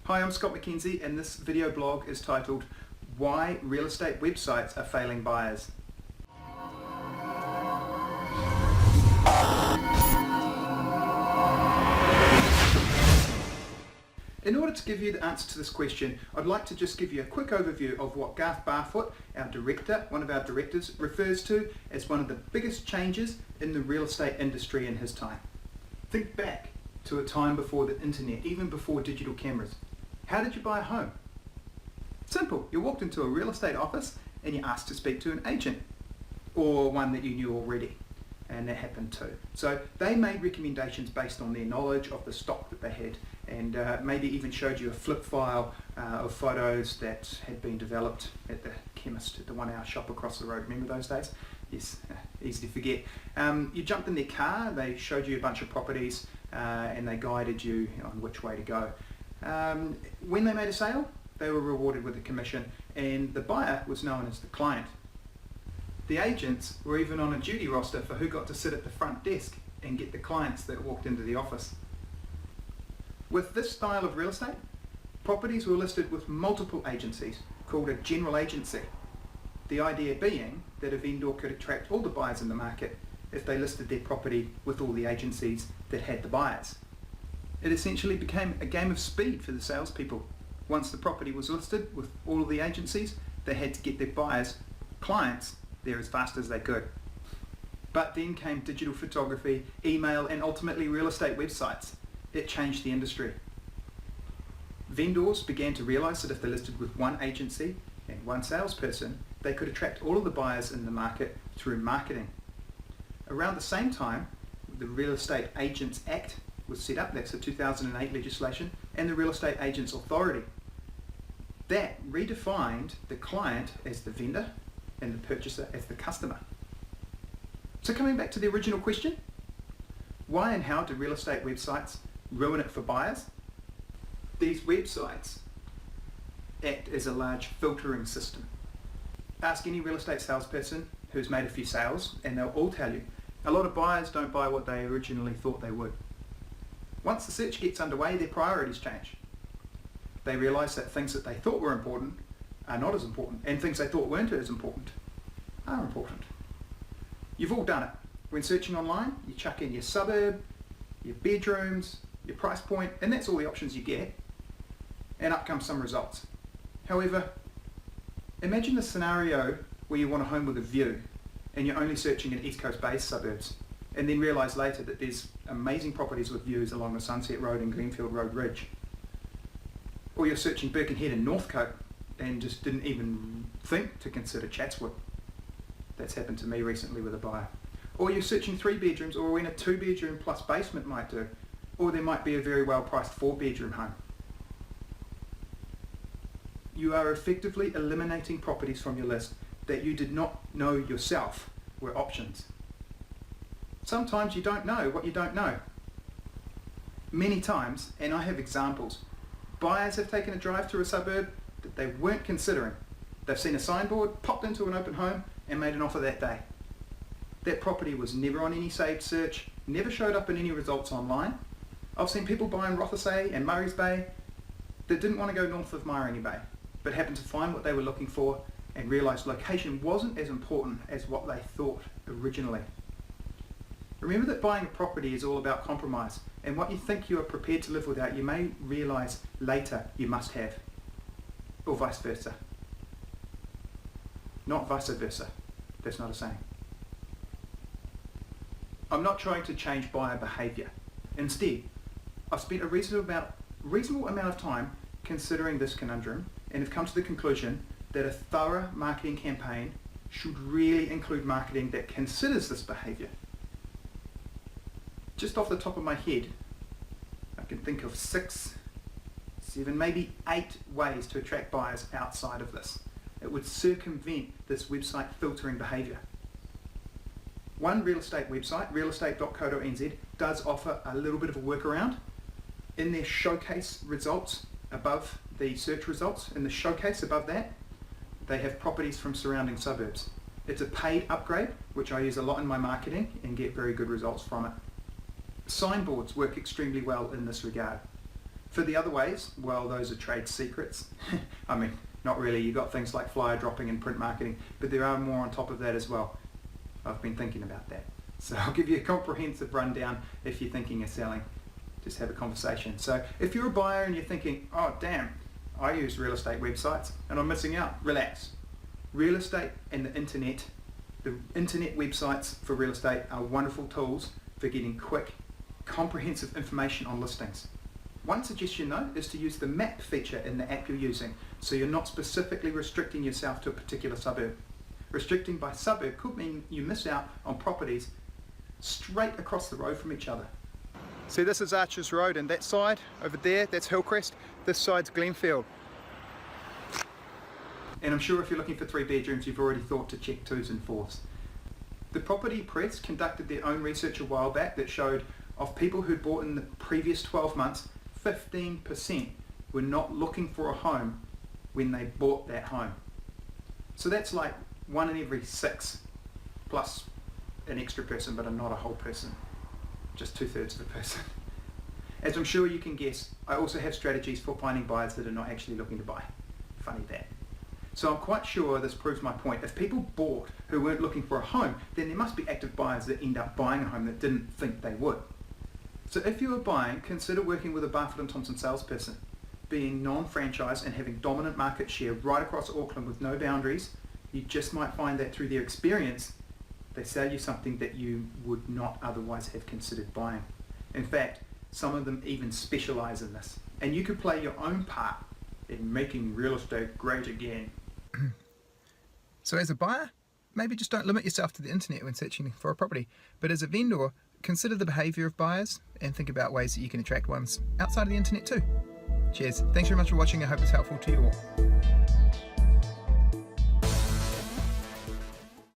Hi, I'm Scott Mackenzie, and this video blog is titled Why Real Estate Websites Are Failing Buyers. In order to give you the answer to this question, I'd like to just give you a quick overview of what Garth Barfoot, one of our directors, refers to as one of the biggest changes in the real estate industry in his time. Think back to a time before the internet, even before digital cameras. How did you buy a home? Simple. You walked into a real estate office and you asked to speak to an agent, or one that you knew already, and that happened too. So they made recommendations based on their knowledge of the stock that they had, and maybe even showed you a flip file of photos that had been developed at the chemist at the 1 hour shop across the road. Remember those days? Yes, easy to forget. You jumped in their car, they showed you a bunch of properties, and they guided you on which way to go. When they made a sale, they were rewarded with a commission, and the buyer was known as the client. The agents were even on a duty roster for who got to sit at the front desk and get the clients that walked into the office. With this style of real estate, properties were listed with multiple agencies, called a general agency. The idea being that a vendor could attract all the buyers in the market if they listed their property with all the agencies that had the buyers. It essentially became a game of speed for the salespeople. Once the property was listed with all of the agencies, they had to get their buyers, clients, there as fast as they could. But then came digital photography, email, and ultimately real estate websites. It changed the industry. Vendors began to realize that if they listed with one agency and one salesperson, they could attract all of the buyers in the market through marketing. Around the same time, the Real Estate Agents Act was set up. That's the 2008 legislation, and the Real Estate Agents Authority. That redefined the client as the vendor and the purchaser as the customer. So coming back to the original question, why and how do real estate websites ruin it for buyers? These websites act as a large filtering system. Ask any real estate salesperson who's made a few sales and they'll all tell you a lot of buyers don't buy what they originally thought they would. Once the search gets underway, their priorities change. They realise that things that they thought were important are not as important, and things they thought weren't as important are important. You've all done it. When searching online, you chuck in your suburb, your bedrooms, your price point, and that's all the options you get, and up come some results. However, imagine the scenario where you want a home with a view, and you're only searching in East Coast based suburbs, and then realise later that there's amazing properties with views along the Sunset Road and Greenfield Road Ridge. Or you're searching Birkenhead and Northcote and just didn't even think to consider Chatswood. That's happened to me recently with a buyer. Or you're searching 3 bedrooms, or when a 2-bedroom plus basement might do. Or there might be a very well priced 4-bedroom home. You are effectively eliminating properties from your list that you did not know yourself were options. Sometimes you don't know what you don't know. Many times, and I have examples, buyers have taken a drive through a suburb that they weren't considering. They've seen a signboard, popped into an open home, and made an offer that day. That property was never on any saved search, never showed up in any results online. I've seen people buy in Rothesay and Murray's Bay that didn't want to go north of Mairangi Bay, but happened to find what they were looking for and realised location wasn't as important as what they thought originally. Remember that buying a property is all about compromise, and what you think you are prepared to live without, you may realise later you must have, or vice versa. Not vice versa. That's not a saying. I'm not trying to change buyer behaviour. Instead, I've spent a reasonable amount of time considering this conundrum and have come to the conclusion that a thorough marketing campaign should really include marketing that considers this behaviour. Just off the top of my head, I can think of 6, 7, maybe 8 ways to attract buyers outside of this. It would circumvent this website filtering behaviour. One real estate website, realestate.co.nz, does offer a little bit of a workaround. In their showcase results above the search results, in the showcase above that, they have properties from surrounding suburbs. It's a paid upgrade, which I use a lot in my marketing and get very good results from it. Signboards work extremely well in this regard. For the other ways, well, those are trade secrets. I mean, not really. You've got things like flyer dropping and print marketing, but there are more on top of that as well. I've been thinking about that. So I'll give you a comprehensive rundown if you're thinking of selling. Just have a conversation. So if you're a buyer and you're thinking, oh damn, I use real estate websites and I'm missing out, relax. Real estate and the internet websites for real estate are wonderful tools for getting quick, comprehensive information on listings. One suggestion though is to use the map feature in the app you're using, so you're not specifically restricting yourself to a particular suburb. Restricting by suburb could mean you miss out on properties straight across the road from each other. See, this is Archers Road, and that side over there, that's Hillcrest. This side's Glenfield. And I'm sure if you're looking for 3 bedrooms, you've already thought to check 2s and 4s. The Property Press conducted their own research a while back that showed of people who bought in the previous 12 months, 15% were not looking for a home when they bought that home. So that's like 1 in every 6, plus an extra person, but not a whole person, just 2/3 of a person. As I'm sure you can guess, I also have strategies for finding buyers that are not actually looking to buy. Funny that. So I'm quite sure this proves my point. If people bought who weren't looking for a home, then there must be active buyers that end up buying a home that didn't think they would. So if you are buying, consider working with a Barfoot & Thompson salesperson. Being non-franchised and having dominant market share right across Auckland with no boundaries, you just might find that through their experience, they sell you something that you would not otherwise have considered buying. In fact, some of them even specialise in this. And you could play your own part in making real estate great again. So as a buyer, maybe just don't limit yourself to the internet when searching for a property. But as a vendor, consider the behaviour of buyers and think about ways that you can attract ones outside of the internet too. Cheers. Thanks very much for watching. I hope it's helpful to you all.